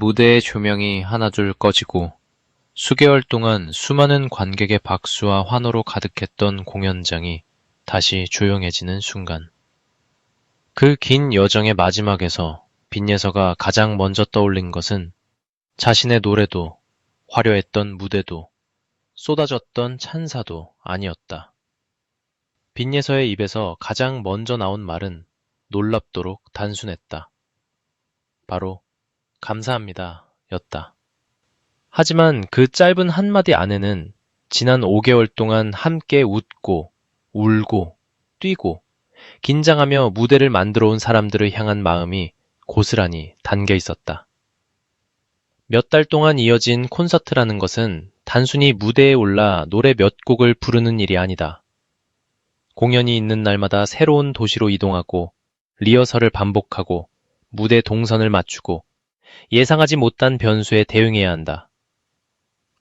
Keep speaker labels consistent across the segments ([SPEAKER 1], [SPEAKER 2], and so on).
[SPEAKER 1] 무대의 조명이 하나둘 꺼지고 수개월 동안 수많은 관객의 박수와 환호로 가득했던 공연장이 다시 조용해지는 순간, 그 긴 여정의 마지막에서 빈예서가 가장 먼저 떠올린 것은 자신의 노래도 화려했던 무대도 쏟아졌던 찬사도 아니었다. 빈예서의 입에서 가장 먼저 나온 말은 놀랍도록 단순했다. 바로 감사합니다 였다. 하지만 그 짧은 한마디 안에는 지난 5개월 동안 함께 웃고, 울고, 뛰고, 긴장하며 무대를 만들어 온 사람들을 향한 마음이 고스란히 담겨 있었다. 몇 달 동안 이어진 콘서트라는 것은 단순히 무대에 올라 노래 몇 곡을 부르는 일이 아니다. 공연이 있는 날마다 새로운 도시로 이동하고, 리허설을 반복하고, 무대 동선을 맞추고, 예상하지 못한 변수에 대응해야 한다.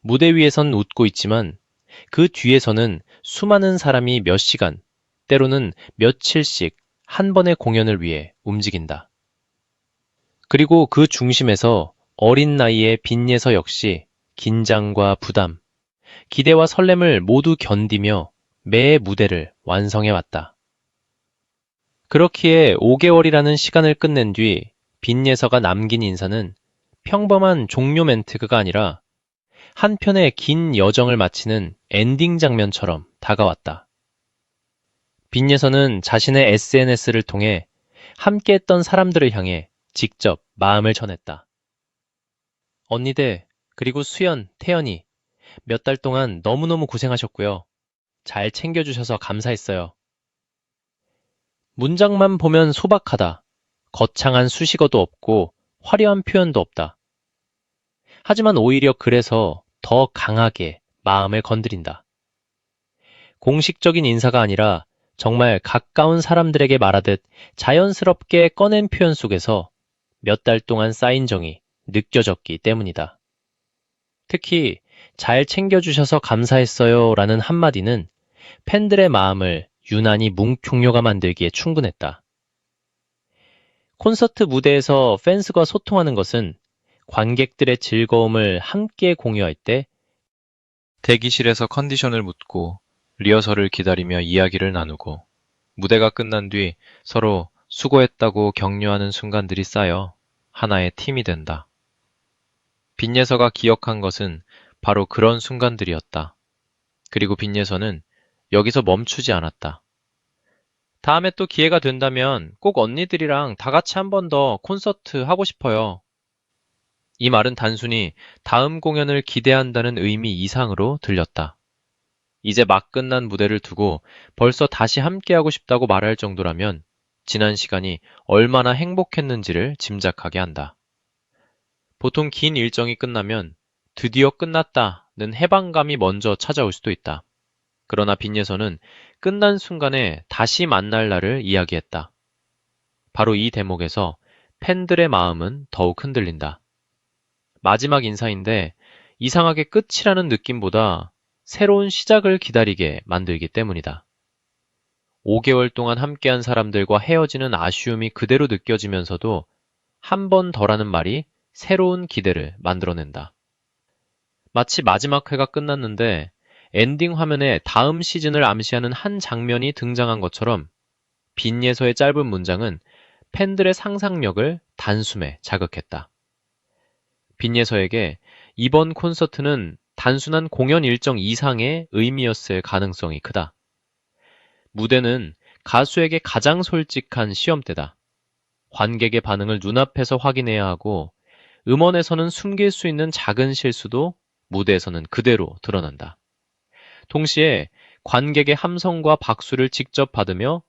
[SPEAKER 1] 무대 위에선 웃고 있지만 그 뒤에서는 수많은 사람이 몇 시간, 때로는 며칠씩 한 번의 공연을 위해 움직인다. 그리고 그 중심에서 어린 나이의 빈예서 역시 긴장과 부담, 기대와 설렘을 모두 견디며 매의 무대를 완성해 왔다. 그렇기에 5개월이라는 시간을 끝낸 뒤 빈예서가 남긴 인사는 평범한 종료 멘트가 아니라 한편의 긴 여정을 마치는 엔딩 장면처럼 다가왔다. 빈예서는 자신의 SNS를 통해 함께했던 사람들을 향해 직접 마음을 전했다. 언니들, 그리고 수연, 태연이 몇 달 동안 너무너무 고생하셨고요. 잘 챙겨주셔서 감사했어요. 문장만 보면 소박하다. 거창한 수식어도 없고 화려한 표현도 없다. 하지만 오히려 그래서 더 강하게 마음을 건드린다. 공식적인 인사가 아니라 정말 가까운 사람들에게 말하듯 자연스럽게 꺼낸 표현 속에서 몇 달 동안 쌓인 정이 느껴졌기 때문이다. 특히 잘 챙겨주셔서 감사했어요 라는 한마디는 팬들의 마음을 유난히 뭉클요가 만들기에 충분했다. 콘서트 무대에서 팬스가 소통하는 것은 관객들의 즐거움을 함께 공유할 때 대기실에서 컨디션을 묻고 리허설을 기다리며 이야기를 나누고 무대가 끝난 뒤 서로 수고했다고 격려하는 순간들이 쌓여 하나의 팀이 된다. 빈예서가 기억한 것은 바로 그런 순간들이었다. 그리고 빈예서는 여기서 멈추지 않았다. 다음에 또 기회가 된다면 꼭 언니들이랑 다 같이 한 번 더 콘서트 하고 싶어요. 이 말은 단순히 다음 공연을 기대한다는 의미 이상으로 들렸다. 이제 막 끝난 무대를 두고 벌써 다시 함께하고 싶다고 말할 정도라면 지난 시간이 얼마나 행복했는지를 짐작하게 한다. 보통 긴 일정이 끝나면 드디어 끝났다는 해방감이 먼저 찾아올 수도 있다. 그러나 빈예서는 끝난 순간에 다시 만날 날을 이야기했다. 바로 이 대목에서 팬들의 마음은 더욱 흔들린다. 마지막 인사인데 이상하게 끝이라는 느낌보다 새로운 시작을 기다리게 만들기 때문이다. 5개월 동안 함께한 사람들과 헤어지는 아쉬움이 그대로 느껴지면서도 한 번 더라는 말이 새로운 기대를 만들어낸다. 마치 마지막 회가 끝났는데 엔딩 화면에 다음 시즌을 암시하는 한 장면이 등장한 것처럼 빈예서의 짧은 문장은 팬들의 상상력을 단숨에 자극했다. 빈예서에게 이번 콘서트는 단순한 공연 일정 이상의 의미였을 가능성이 크다. 무대는 가수에게 가장 솔직한 시험대다. 관객의 반응을 눈앞에서 확인해야 하고 음원에서는 숨길 수 있는 작은 실수도 무대에서는 그대로 드러난다. 동시에 관객의 함성과 박수를 직접 받으며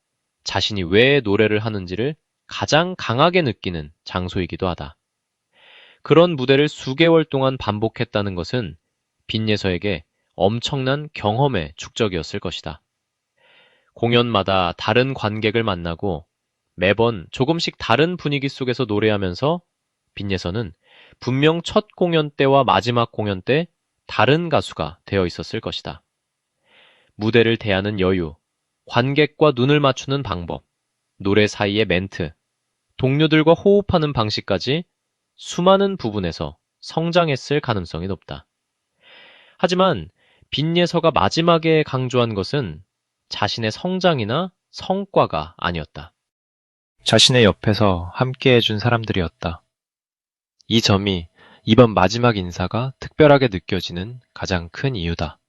[SPEAKER 1] 자신이 왜 노래를 하는지를 가장 강하게 느끼는 장소이기도 하다. 그런 무대를 수개월 동안 반복했다는 것은 빈예서에게 엄청난 경험의 축적이었을 것이다. 공연마다 다른 관객을 만나고 매번 조금씩 다른 분위기 속에서 노래하면서 빈예서는 분명 첫 공연 때와 마지막 공연 때 다른 가수가 되어 있었을 것이다. 무대를 대하는 여유, 관객과 눈을 맞추는 방법, 노래 사이의 멘트, 동료들과 호흡하는 방식까지 수많은 부분에서 성장했을 가능성이 높다. 하지만 빈예서가 마지막에 강조한 것은 자신의 성장이나 성과가 아니었다. 자신의 옆에서 함께 해준 사람들이었다. 이 점이 이번 마지막 인사가 특별하게 느껴지는 가장 큰 이유다.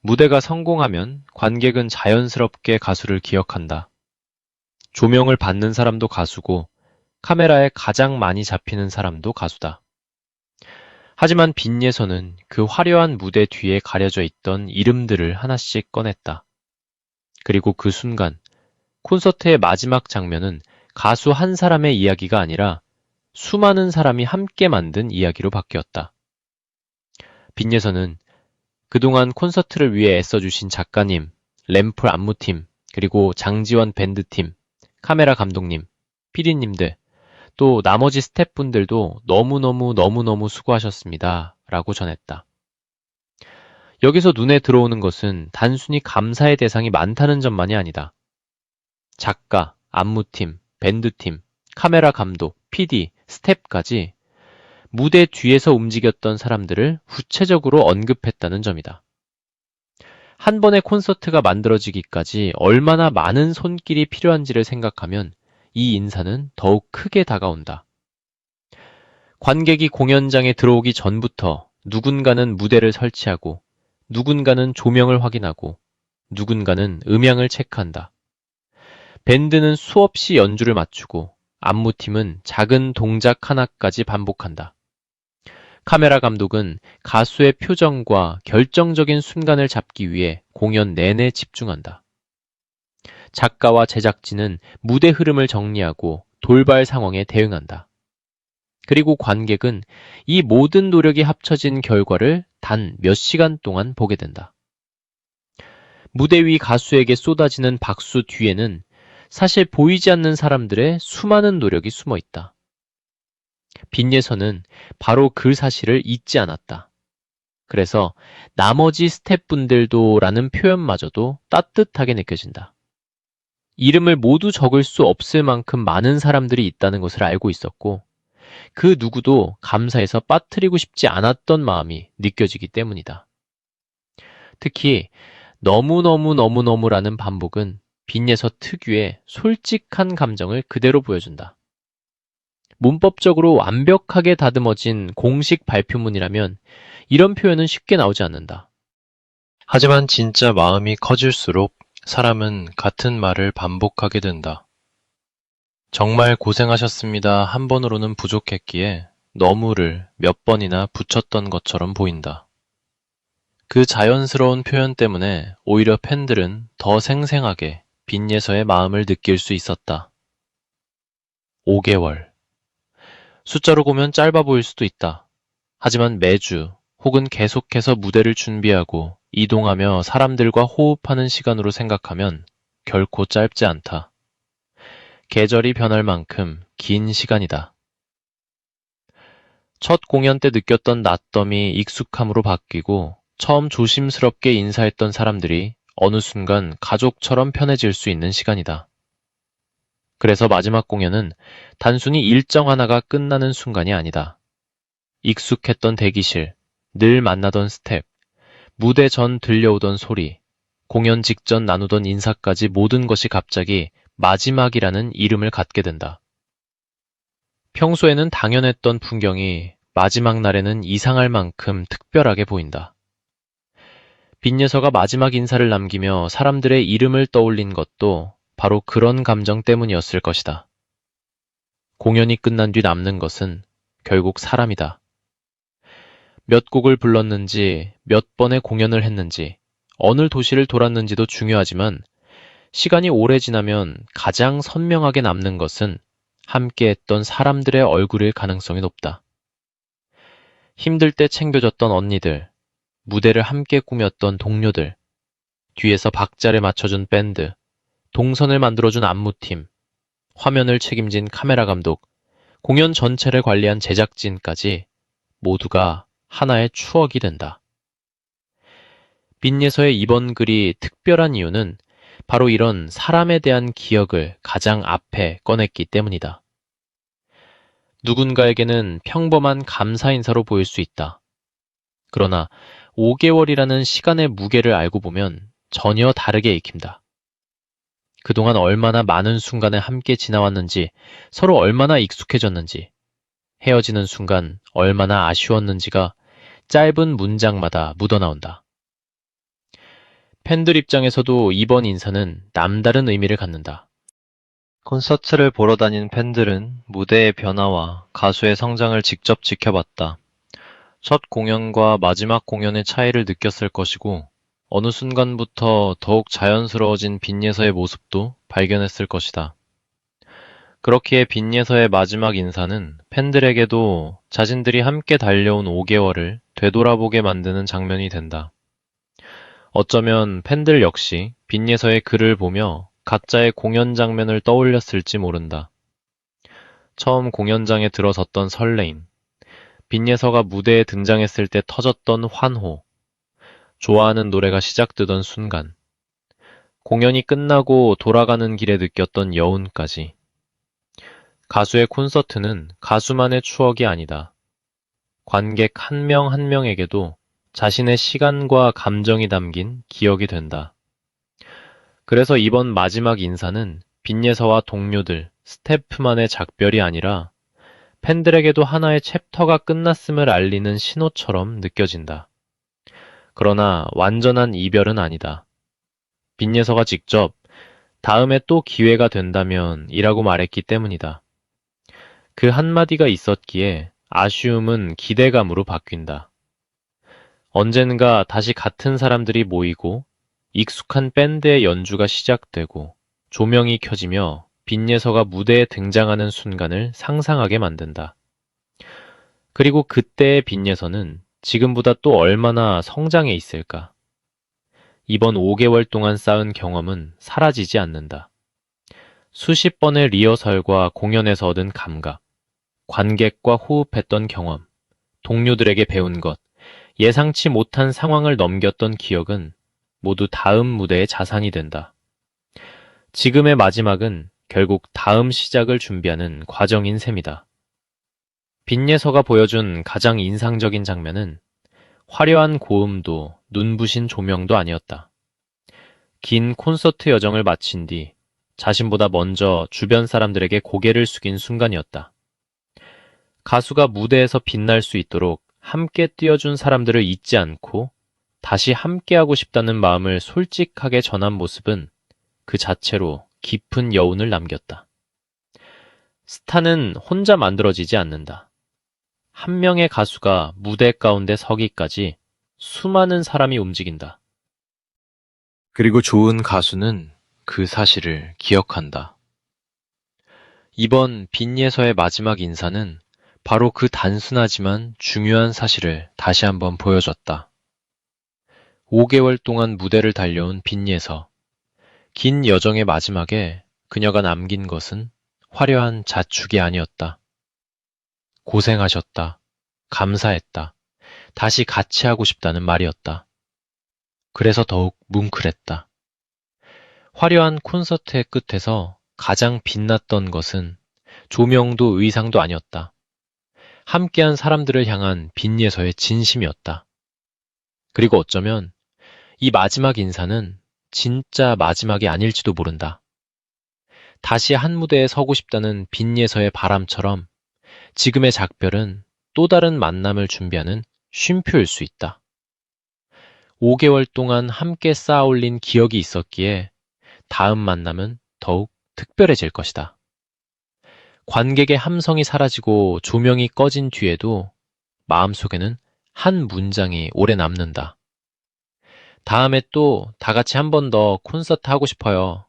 [SPEAKER 1] 무대가 성공하면 관객은 자연스럽게 가수를 기억한다. 조명을 받는 사람도 가수고 카메라에 가장 많이 잡히는 사람도 가수다. 하지만 빈예서는 그 화려한 무대 뒤에 가려져 있던 이름들을 하나씩 꺼냈다. 그리고 그 순간 콘서트의 마지막 장면은 가수 한 사람의 이야기가 아니라 수많은 사람이 함께 만든 이야기로 바뀌었다. 빈예서는 그동안 콘서트를 위해 애써주신 작가님, 램프 안무팀, 그리고 장지원 밴드팀, 카메라 감독님, PD님들, 또 나머지 스태프분들도 너무너무 수고하셨습니다. 라고 전했다. 여기서 눈에 들어오는 것은 단순히 감사의 대상이 많다는 점만이 아니다. 작가, 안무팀, 밴드팀, 카메라 감독, PD, 스태프까지 무대 뒤에서 움직였던 사람들을 구체적으로 언급했다는 점이다. 한 번의 콘서트가 만들어지기까지 얼마나 많은 손길이 필요한지를 생각하면 이 인사는 더욱 크게 다가온다. 관객이 공연장에 들어오기 전부터 누군가는 무대를 설치하고, 누군가는 조명을 확인하고, 누군가는 음향을 체크한다. 밴드는 수없이 연주를 맞추고, 안무팀은 작은 동작 하나까지 반복한다. 카메라 감독은 가수의 표정과 결정적인 순간을 잡기 위해 공연 내내 집중한다. 작가와 제작진은 무대 흐름을 정리하고 돌발 상황에 대응한다. 그리고 관객은 이 모든 노력이 합쳐진 결과를 단 몇 시간 동안 보게 된다. 무대 위 가수에게 쏟아지는 박수 뒤에는 사실 보이지 않는 사람들의 수많은 노력이 숨어 있다. 빈예서는 바로 그 사실을 잊지 않았다. 그래서 나머지 스태프분들도 라는 표현마저도 따뜻하게 느껴진다. 이름을 모두 적을 수 없을 만큼 많은 사람들이 있다는 것을 알고 있었고, 그 누구도 감사해서 빠뜨리고 싶지 않았던 마음이 느껴지기 때문이다. 특히 너무너무라는 반복은 빈예서 특유의 솔직한 감정을 그대로 보여준다. 문법적으로 완벽하게 다듬어진 공식 발표문이라면 이런 표현은 쉽게 나오지 않는다. 하지만 진짜 마음이 커질수록 사람은 같은 말을 반복하게 된다. 정말 고생하셨습니다. 한 번으로는 부족했기에 너무를 몇 번이나 붙였던 것처럼 보인다. 그 자연스러운 표현 때문에 오히려 팬들은 더 생생하게 빈예서의 마음을 느낄 수 있었다. 5개월. 숫자로 보면 짧아 보일 수도 있다. 하지만 매주 혹은 계속해서 무대를 준비하고 이동하며 사람들과 호흡하는 시간으로 생각하면 결코 짧지 않다. 계절이 변할 만큼 긴 시간이다. 첫 공연 때 느꼈던 낯섦이 익숙함으로 바뀌고 처음 조심스럽게 인사했던 사람들이 어느 순간 가족처럼 편해질 수 있는 시간이다. 그래서 마지막 공연은 단순히 일정 하나가 끝나는 순간이 아니다. 익숙했던 대기실, 늘 만나던 스텝, 무대 전 들려오던 소리, 공연 직전 나누던 인사까지 모든 것이 갑자기 마지막이라는 이름을 갖게 된다. 평소에는 당연했던 풍경이 마지막 날에는 이상할 만큼 특별하게 보인다. 빈예서가 마지막 인사를 남기며 사람들의 이름을 떠올린 것도 바로 그런 감정 때문이었을 것이다. 공연이 끝난 뒤 남는 것은 결국 사람이다. 몇 곡을 불렀는지, 몇 번의 공연을 했는지, 어느 도시를 돌았는지도 중요하지만 시간이 오래 지나면 가장 선명하게 남는 것은 함께했던 사람들의 얼굴일 가능성이 높다. 힘들 때 챙겨줬던 언니들, 무대를 함께 꾸몄던 동료들, 뒤에서 박자를 맞춰준 밴드, 동선을 만들어준 안무팀, 화면을 책임진 카메라 감독, 공연 전체를 관리한 제작진까지 모두가 하나의 추억이 된다. 빈예서의 이번 글이 특별한 이유는 바로 이런 사람에 대한 기억을 가장 앞에 꺼냈기 때문이다. 누군가에게는 평범한 감사 인사로 보일 수 있다. 그러나 5개월이라는 시간의 무게를 알고 보면 전혀 다르게 익힌다. 그동안 얼마나 많은 순간을 함께 지나왔는지, 서로 얼마나 익숙해졌는지, 헤어지는 순간 얼마나 아쉬웠는지가 짧은 문장마다 묻어나온다. 팬들 입장에서도 이번 인사는 남다른 의미를 갖는다. 콘서트를 보러 다닌 팬들은 무대의 변화와 가수의 성장을 직접 지켜봤다. 첫 공연과 마지막 공연의 차이를 느꼈을 것이고, 어느 순간부터 더욱 자연스러워진 빈예서의 모습도 발견했을 것이다. 그렇기에 빈예서의 마지막 인사는 팬들에게도 자신들이 함께 달려온 5개월을 되돌아보게 만드는 장면이 된다. 어쩌면 팬들 역시 빈예서의 글을 보며 각자의 공연 장면을 떠올렸을지 모른다. 처음 공연장에 들어섰던 설레임, 빈예서가 무대에 등장했을 때 터졌던 환호, 좋아하는 노래가 시작되던 순간, 공연이 끝나고 돌아가는 길에 느꼈던 여운까지. 가수의 콘서트는 가수만의 추억이 아니다. 관객 한 명 한 명에게도 자신의 시간과 감정이 담긴 기억이 된다. 그래서 이번 마지막 인사는 빈예서와 동료들, 스태프만의 작별이 아니라 팬들에게도 하나의 챕터가 끝났음을 알리는 신호처럼 느껴진다. 그러나 완전한 이별은 아니다. 빈예서가 직접 다음에 또 기회가 된다면 이라고 말했기 때문이다. 그 한마디가 있었기에 아쉬움은 기대감으로 바뀐다. 언젠가 다시 같은 사람들이 모이고 익숙한 밴드의 연주가 시작되고 조명이 켜지며 빈예서가 무대에 등장하는 순간을 상상하게 만든다. 그리고 그때의 빈예서는 지금보다 또 얼마나 성장해 있을까? 이번 5개월 동안 쌓은 경험은 사라지지 않는다. 수십 번의 리허설과 공연에서 얻은 감각, 관객과 호흡했던 경험, 동료들에게 배운 것, 예상치 못한 상황을 넘겼던 기억은 모두 다음 무대의 자산이 된다. 지금의 마지막은 결국 다음 시작을 준비하는 과정인 셈이다. 빈예서가 보여준 가장 인상적인 장면은 화려한 고음도 눈부신 조명도 아니었다. 긴 콘서트 여정을 마친 뒤 자신보다 먼저 주변 사람들에게 고개를 숙인 순간이었다. 가수가 무대에서 빛날 수 있도록 함께 뛰어준 사람들을 잊지 않고 다시 함께하고 싶다는 마음을 솔직하게 전한 모습은 그 자체로 깊은 여운을 남겼다. 스타는 혼자 만들어지지 않는다. 한 명의 가수가 무대 가운데 서기까지 수많은 사람이 움직인다. 그리고 좋은 가수는 그 사실을 기억한다. 이번 빈예서의 마지막 인사는 바로 그 단순하지만 중요한 사실을 다시 한번 보여줬다. 5개월 동안 무대를 달려온 빈예서. 긴 여정의 마지막에 그녀가 남긴 것은 화려한 자축이 아니었다. 고생하셨다. 감사했다. 다시 같이 하고 싶다는 말이었다. 그래서 더욱 뭉클했다. 화려한 콘서트의 끝에서 가장 빛났던 것은 조명도 의상도 아니었다. 함께한 사람들을 향한 빈예서의 진심이었다. 그리고 어쩌면 이 마지막 인사는 진짜 마지막이 아닐지도 모른다. 다시 한 무대에 서고 싶다는 빈예서의 바람처럼 지금의 작별은 또 다른 만남을 준비하는 쉼표일 수 있다. 5개월 동안 함께 쌓아 올린 기억이 있었기에 다음 만남은 더욱 특별해질 것이다. 관객의 함성이 사라지고 조명이 꺼진 뒤에도 마음속에는 한 문장이 오래 남는다. 다음에 또 다 같이 한 번 더 콘서트 하고 싶어요.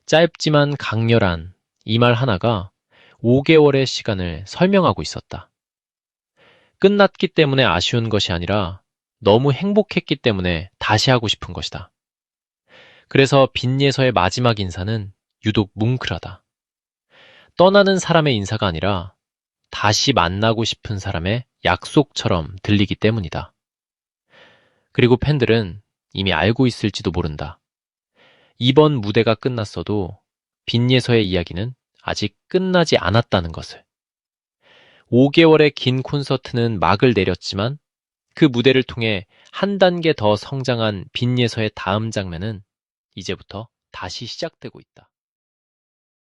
[SPEAKER 1] 짧지만 강렬한 이 말 하나가 5개월의 시간을 설명하고 있었다. 끝났기 때문에 아쉬운 것이 아니라 너무 행복했기 때문에 다시 하고 싶은 것이다. 그래서 빈예서의 마지막 인사는 유독 뭉클하다. 떠나는 사람의 인사가 아니라 다시 만나고 싶은 사람의 약속처럼 들리기 때문이다. 그리고 팬들은 이미 알고 있을지도 모른다. 이번 무대가 끝났어도 빈예서의 이야기는 아직 끝나지 않았다는 것을. 5개월의 긴 콘서트는 막을 내렸지만 그 무대를 통해 한 단계 더 성장한 빈예서의 다음 장면은 이제부터 다시 시작되고 있다.